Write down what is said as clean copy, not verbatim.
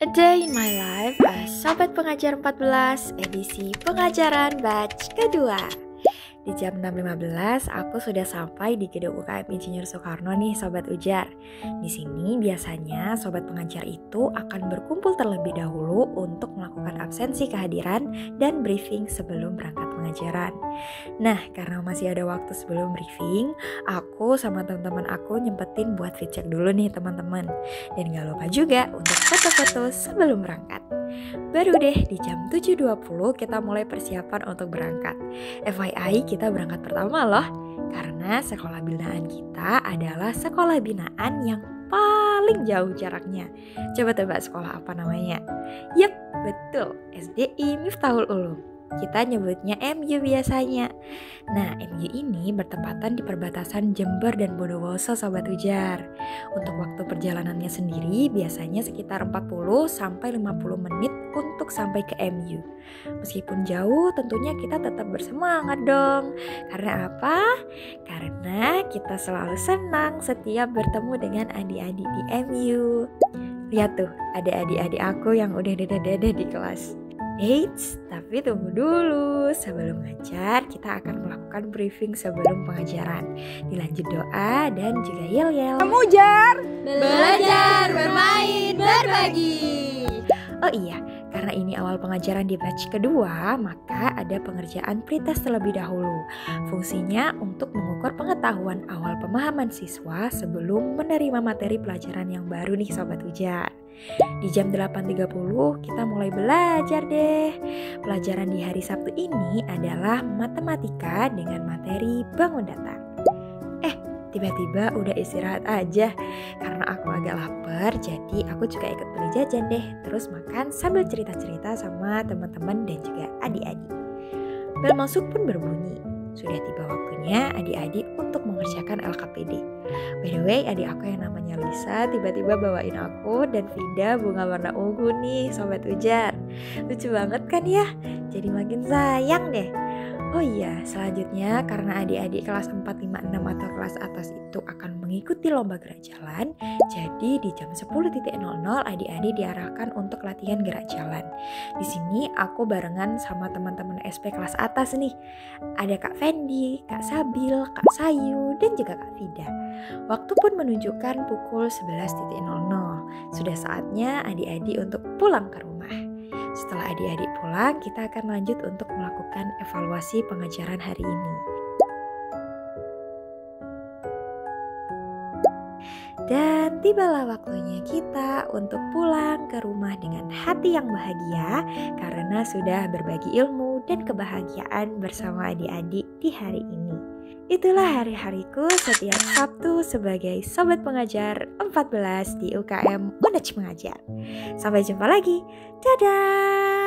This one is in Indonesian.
A Day in My Life, Sobat Pengajar 14, edisi pengajaran batch kedua. Di jam 6.15 aku sudah sampai di gedung UKM Insinyur Soekarno nih Sobat Ujar. Di sini biasanya sobat pengajar itu akan berkumpul terlebih dahulu untuk melakukan absensi kehadiran dan briefing sebelum berangkat pengajaran. Nah, karena masih ada waktu sebelum briefing, aku sama teman-teman aku nyempetin buat fit check dulu nih teman-teman. Dan gak lupa juga untuk foto-foto sebelum berangkat. Baru deh di jam 7.20 kita mulai persiapan untuk berangkat. FYI kita berangkat pertama loh, karena sekolah binaan kita adalah sekolah binaan yang paling jauh jaraknya. Coba tebak sekolah apa namanya? Yap, betul, SDI Miftahul Ulum. Kita nyebutnya MU biasanya. Nah, MU ini bertepatan di perbatasan Jember dan Bondowoso Sobat Ujar. Untuk waktu perjalanannya sendiri biasanya sekitar 40-50 menit untuk sampai ke MU. Meskipun jauh, tentunya kita tetap bersemangat dong. Karena apa? Karena kita selalu senang setiap bertemu dengan adik-adik di MU. Lihat tuh, ada adik-adik aku yang udah dada-dada di kelas. Eits, tapi tunggu dulu. Sebelum ngajar, kita akan melakukan briefing sebelum pengajaran. Dilanjut doa dan juga yel-yel. Mengujar, belajar, bermain, berbagi. Oh iya, karena ini awal pengajaran di batch kedua, maka ada pengerjaan pretest terlebih dahulu. Fungsinya untuk mengukur pengetahuan awal pemahaman siswa sebelum menerima materi pelajaran yang baru nih Sobat Ujar. Di jam 8.30 kita mulai belajar deh. Pelajaran di hari Sabtu ini adalah matematika dengan materi bangun data. Tiba-tiba udah istirahat aja. Karena aku agak lapar, jadi aku juga ikut beli jajan deh. Terus makan sambil cerita-cerita sama teman-teman dan juga adik-adik. Bel masuk pun berbunyi. Sudah tiba waktunya adik-adik untuk mengerjakan LKPD. By the way, adik aku yang namanya Lisa tiba-tiba bawain aku dan Vida bunga warna ungu nih Sobat Ujar. Lucu banget kan ya? Jadi makin sayang deh. Oh iya, selanjutnya karena adik-adik kelas 4, 5, 6 atau kelas atas itu akan mengikuti lomba gerak jalan, jadi di jam 10.00 adik-adik diarahkan untuk latihan gerak jalan. Di sini aku barengan sama teman-teman SP kelas atas nih. Ada Kak Fendi, Kak Sabil, Kak Sayu, dan juga Kak Vida. Waktu pun menunjukkan pukul 11.00. Sudah saatnya adik-adik untuk pulang ke rumah. Setelah adik-adik pulang, kita akan lanjut untuk melakukan evaluasi pengajaran hari ini. Dan tibalah waktunya kita untuk pulang ke rumah dengan hati yang bahagia karena sudah berbagi ilmu dan kebahagiaan bersama adik-adik di hari ini. Itulah hari-hariku setiap Sabtu sebagai Sobat Pengajar 14 di UKM UNEJ Mengajar. Sampai jumpa lagi. Dadah!